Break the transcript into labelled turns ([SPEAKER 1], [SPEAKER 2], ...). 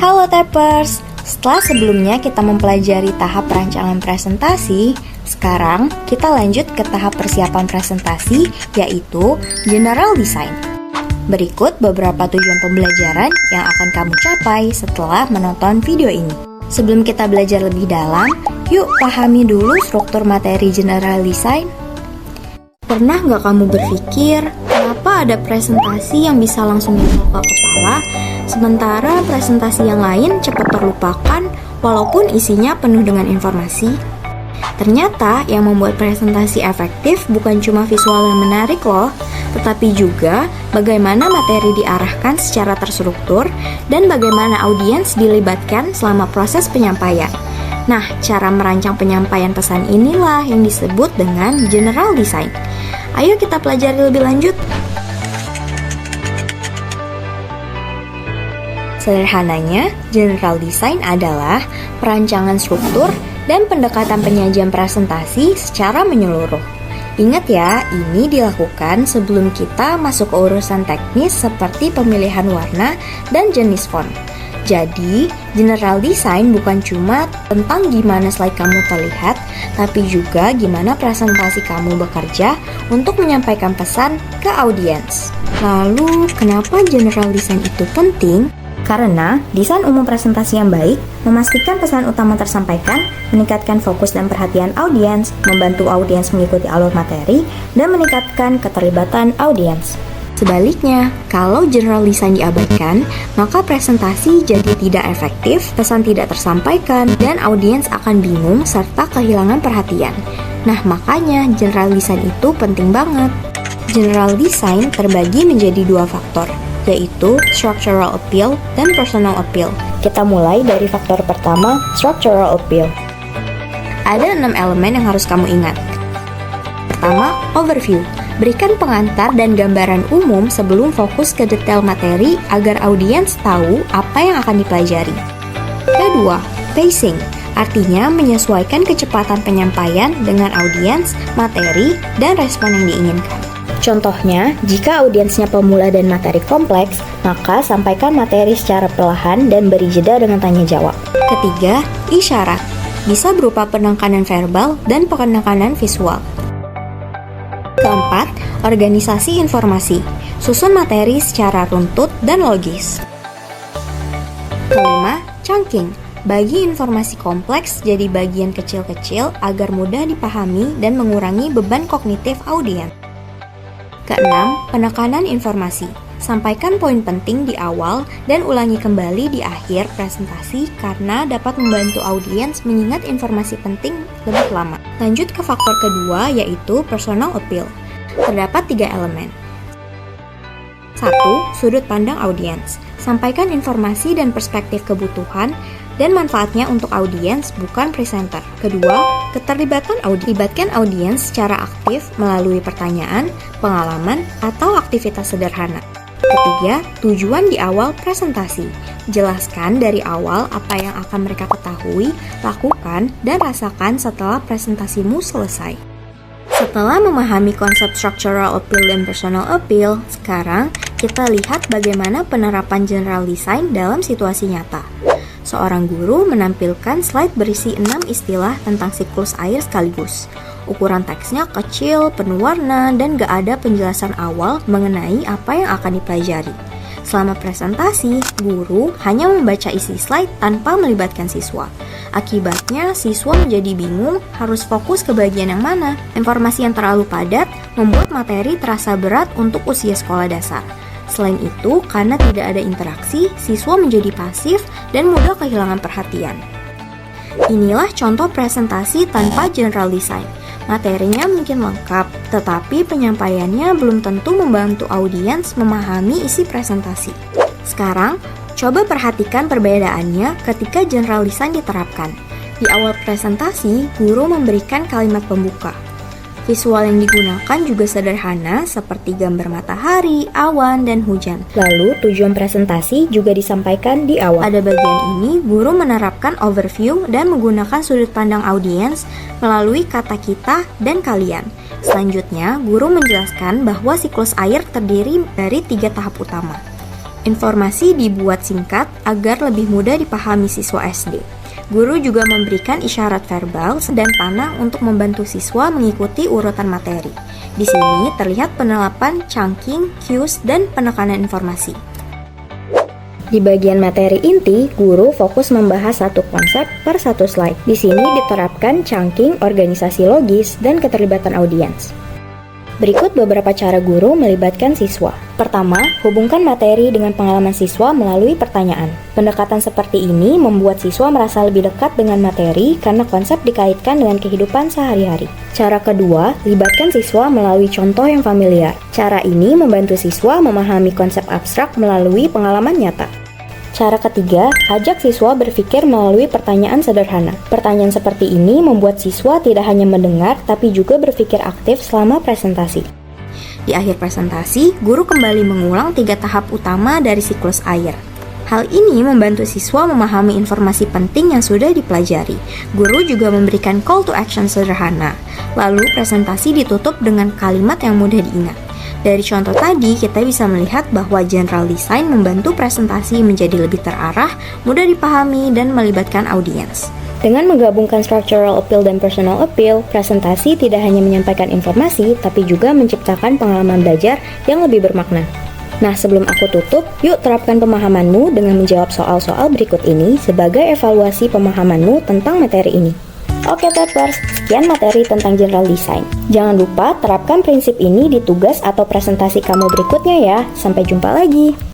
[SPEAKER 1] Halo Tappers, setelah sebelumnya kita mempelajari tahap perancangan presentasi, sekarang kita lanjut ke tahap persiapan presentasi, yaitu General Design. Berikut beberapa tujuan pembelajaran yang akan kamu capai setelah menonton video ini. Sebelum kita belajar lebih dalam, yuk pahami dulu struktur materi General Design. Pernah nggak kamu berpikir, kenapa ada presentasi yang bisa langsung masuk ke kepala, sementara presentasi yang lain cepat terlupakan walaupun isinya penuh dengan informasi? Ternyata yang membuat presentasi efektif bukan cuma visual yang menarik loh, tetapi juga bagaimana materi diarahkan secara terstruktur dan bagaimana audiens dilibatkan selama proses penyampaian. Nah, cara merancang penyampaian pesan inilah yang disebut dengan General Design. Ayo kita pelajari lebih lanjut. Sederhananya, General Design adalah perancangan struktur dan pendekatan penyajian presentasi secara menyeluruh. Ingat ya, ini dilakukan sebelum kita masuk ke urusan teknis seperti pemilihan warna dan jenis font. Jadi, General Design bukan cuma tentang gimana slide kamu terlihat, tapi juga gimana presentasi kamu bekerja untuk menyampaikan pesan ke audiens. Lalu, kenapa General Design itu penting? Karena desain umum presentasi yang baik memastikan pesan utama tersampaikan, meningkatkan fokus dan perhatian audiens, membantu audiens mengikuti alur materi, dan meningkatkan keterlibatan audiens. Sebaliknya, kalau General Design diabaikan, maka presentasi jadi tidak efektif, pesan tidak tersampaikan, dan audiens akan bingung serta kehilangan perhatian. Nah, makanya General Design itu penting banget. General Design terbagi menjadi dua faktor, yaitu Structural Appeal dan Personal Appeal. Kita mulai dari faktor pertama, Structural Appeal. Ada 6 elemen yang harus kamu ingat. Pertama, Overview. Berikan pengantar dan gambaran umum sebelum fokus ke detail materi agar audiens tahu apa yang akan dipelajari. Kedua, Pacing. Artinya menyesuaikan kecepatan penyampaian dengan audiens, materi, dan respon yang diinginkan. Contohnya, jika audiensnya pemula dan materi kompleks, maka sampaikan materi secara perlahan dan beri jeda dengan tanya jawab. Ketiga, Isyarat. Bisa berupa penekanan verbal dan penekanan visual. Keempat, organisasi informasi. Susun materi secara runtut dan logis. Kelima, chunking. Bagi informasi kompleks jadi bagian kecil-kecil agar mudah dipahami dan mengurangi beban kognitif audiens. Keenam, penekanan informasi. Sampaikan poin penting di awal dan ulangi kembali di akhir presentasi karena dapat membantu audiens mengingat informasi penting lebih lama. Lanjut ke faktor kedua, yaitu Personal Appeal. Terdapat 3 elemen. 1. Sudut pandang audiens. Sampaikan informasi dan perspektif kebutuhan dan manfaatnya untuk audiens, bukan presenter. Kedua, keterlibatan audiens. Libatkan audiens secara aktif melalui pertanyaan, pengalaman, atau aktivitas sederhana. Ketiga, tujuan di awal presentasi. Jelaskan dari awal apa yang akan mereka ketahui, lakukan, dan rasakan setelah presentasimu selesai. Setelah memahami konsep Structural Appeal dan Personal Appeal, sekarang kita lihat bagaimana penerapan General Design dalam situasi nyata. Seorang guru menampilkan slide berisi 6 istilah tentang siklus air sekaligus. Ukuran teksnya kecil, penuh warna, dan gak ada penjelasan awal mengenai apa yang akan dipelajari. Selama presentasi, guru hanya membaca isi slide tanpa melibatkan siswa. Akibatnya, siswa menjadi bingung harus fokus ke bagian yang mana. Informasi yang terlalu padat membuat materi terasa berat untuk usia sekolah dasar. Selain itu, karena tidak ada interaksi, siswa menjadi pasif dan mudah kehilangan perhatian. Inilah contoh presentasi tanpa General Design. Materinya mungkin lengkap, tetapi penyampaiannya belum tentu membantu audiens memahami isi presentasi. Sekarang, coba perhatikan perbedaannya ketika General Design diterapkan. Di awal presentasi, guru memberikan kalimat pembuka. Visual yang digunakan juga sederhana seperti gambar matahari, awan, dan hujan. Lalu, tujuan presentasi juga disampaikan di awal. Pada bagian ini, guru menerapkan overview dan menggunakan sudut pandang audiens melalui kata kita dan kalian. Selanjutnya, guru menjelaskan bahwa siklus air terdiri dari 3 tahap utama. Informasi dibuat singkat agar lebih mudah dipahami siswa SD. Guru juga memberikan isyarat verbal dan panah untuk membantu siswa mengikuti urutan materi. Di sini terlihat penerapan chunking, cues, dan penekanan informasi. Di bagian materi inti, guru fokus membahas satu konsep per satu slide. Di sini diterapkan chunking, organisasi logis, dan keterlibatan audiens. Berikut beberapa cara guru melibatkan siswa. Pertama, hubungkan materi dengan pengalaman siswa melalui pertanyaan. Pendekatan seperti ini membuat siswa merasa lebih dekat dengan materi karena konsep dikaitkan dengan kehidupan sehari-hari. Cara kedua, libatkan siswa melalui contoh yang familiar. Cara ini membantu siswa memahami konsep abstrak melalui pengalaman nyata. Cara ketiga, ajak siswa berpikir melalui pertanyaan sederhana. Pertanyaan seperti ini membuat siswa tidak hanya mendengar, tapi juga berpikir aktif selama presentasi. Di akhir presentasi, guru kembali mengulang 3 tahap utama dari siklus AIR. Hal ini membantu siswa memahami informasi penting yang sudah dipelajari. Guru juga memberikan call to action sederhana. Lalu presentasi ditutup dengan kalimat yang mudah diingat. Dari contoh tadi, kita bisa melihat bahwa general design membantu presentasi menjadi lebih terarah, mudah dipahami, dan melibatkan audiens. Dengan menggabungkan structural appeal dan personal appeal, presentasi tidak hanya menyampaikan informasi, tapi juga menciptakan pengalaman belajar yang lebih bermakna. Nah, sebelum aku tutup, yuk terapkan pemahamanmu dengan menjawab soal-soal berikut ini sebagai evaluasi pemahamanmu tentang materi ini. Oke Peppers, sekian materi tentang general design. Jangan lupa terapkan prinsip ini di tugas atau presentasi kamu berikutnya ya. Sampai jumpa lagi.